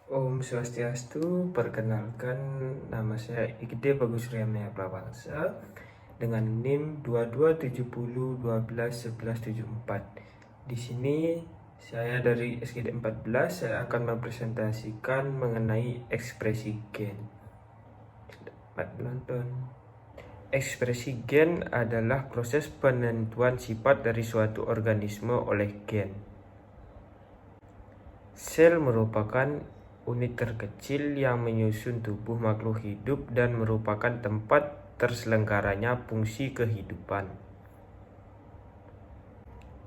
Om Swastiastu, perkenalkan nama saya Igede Bagus Riamnya Prabangsa dengan NIM 2270121174. Di sini saya dari SGD 14, saya akan mempresentasikan mengenai ekspresi gen. Selamat menonton. Ekspresi gen adalah proses penentuan sifat dari suatu organisme oleh gen. Sel merupakan unit terkecil yang menyusun tubuh makhluk hidup dan merupakan tempat terselenggaranya fungsi kehidupan.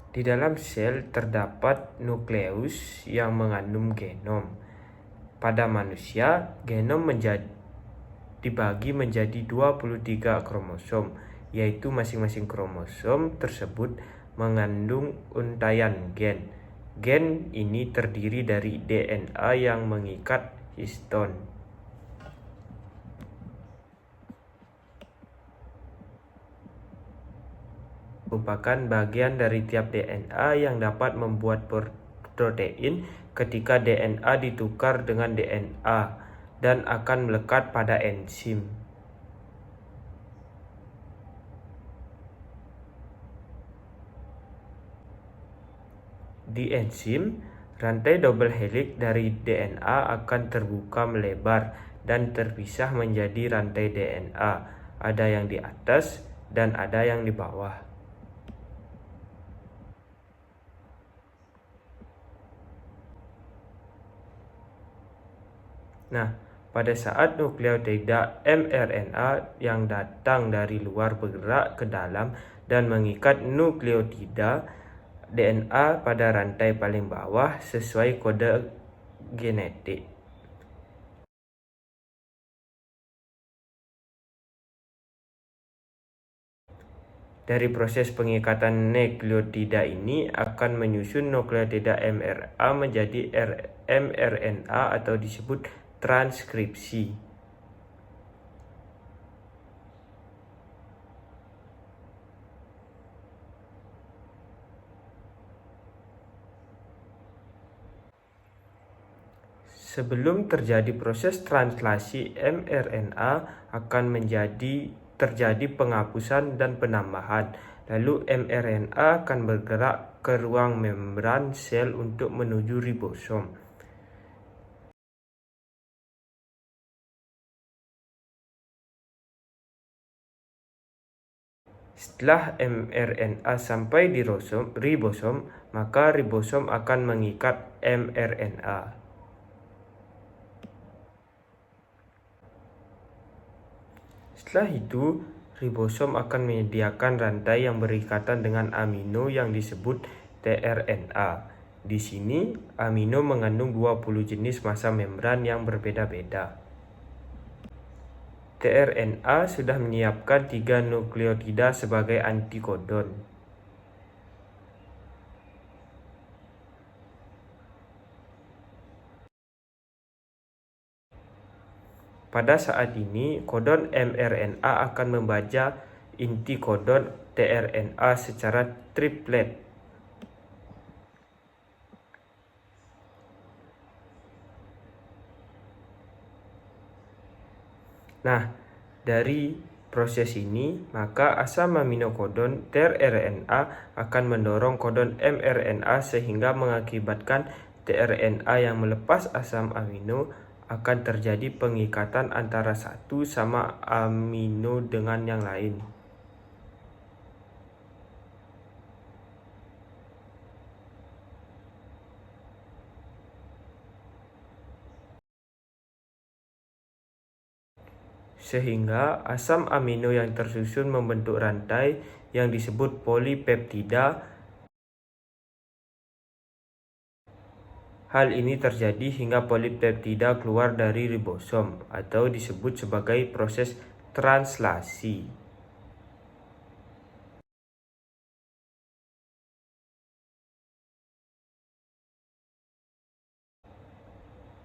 Di dalam sel terdapat nukleus yang mengandung genom. Pada manusia, genom dibagi menjadi 23 kromosom, yaitu masing-masing kromosom tersebut mengandung untaian gen. Gen ini terdiri dari DNA yang mengikat histon. Merupakan bagian dari tiap DNA yang dapat membuat protein ketika DNA ditukar dengan DNA dan akan melekat pada enzim. Di enzim, rantai double helix dari DNA akan terbuka melebar dan terpisah menjadi rantai DNA. Ada yang di atas dan ada yang di bawah. Nah, pada saat nukleotida mRNA yang datang dari luar bergerak ke dalam dan mengikat nukleotida DNA pada rantai paling bawah sesuai kode genetik. Dari proses pengikatan nukleotida ini akan menyusun nukleotida mRNA menjadi mRNA atau disebut transkripsi. Sebelum terjadi proses translasi mRNA akan terjadi penghapusan dan penambahan. Lalu mRNA akan bergerak ke ruang membran sel untuk menuju ribosom. Setelah mRNA sampai di ribosom, maka ribosom akan mengikat mRNA. Setelah itu, ribosom akan menyediakan rantai yang berikatan dengan amino yang disebut tRNA. Di sini, amino mengandung 20 jenis massa membran yang berbeda-beda. tRNA sudah menyiapkan 3 nukleotida sebagai antikodon. Pada saat ini, kodon mRNA akan membaca inti kodon tRNA secara triplet. Nah, dari proses ini, maka asam amino kodon tRNA akan mendorong kodon mRNA sehingga mengakibatkan tRNA yang melepas asam amino akan terjadi pengikatan antara satu sama amino dengan yang lain. Sehingga asam amino yang tersusun membentuk rantai yang disebut polipeptida. Hal ini terjadi hingga polipeptida keluar dari ribosom atau disebut sebagai proses translasi.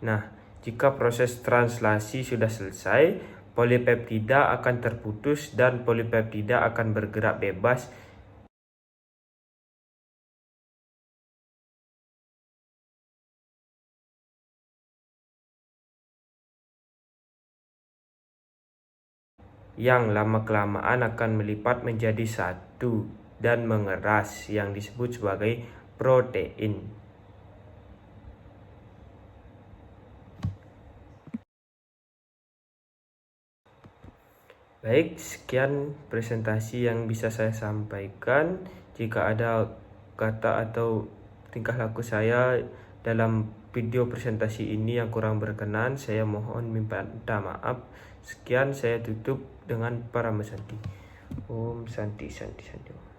Nah, jika proses translasi sudah selesai, polipeptida akan terputus dan polipeptida akan bergerak bebas. yang lama-kelamaan akan melipat menjadi satu dan mengeras yang disebut sebagai protein. Baik, sekian presentasi yang bisa saya sampaikan. Jika ada kata atau tingkah laku saya dalam video presentasi ini yang kurang berkenan, saya mohon minta maaf. Sekian, saya tutup dengan Paramasanti. Om Santi Santi Santi.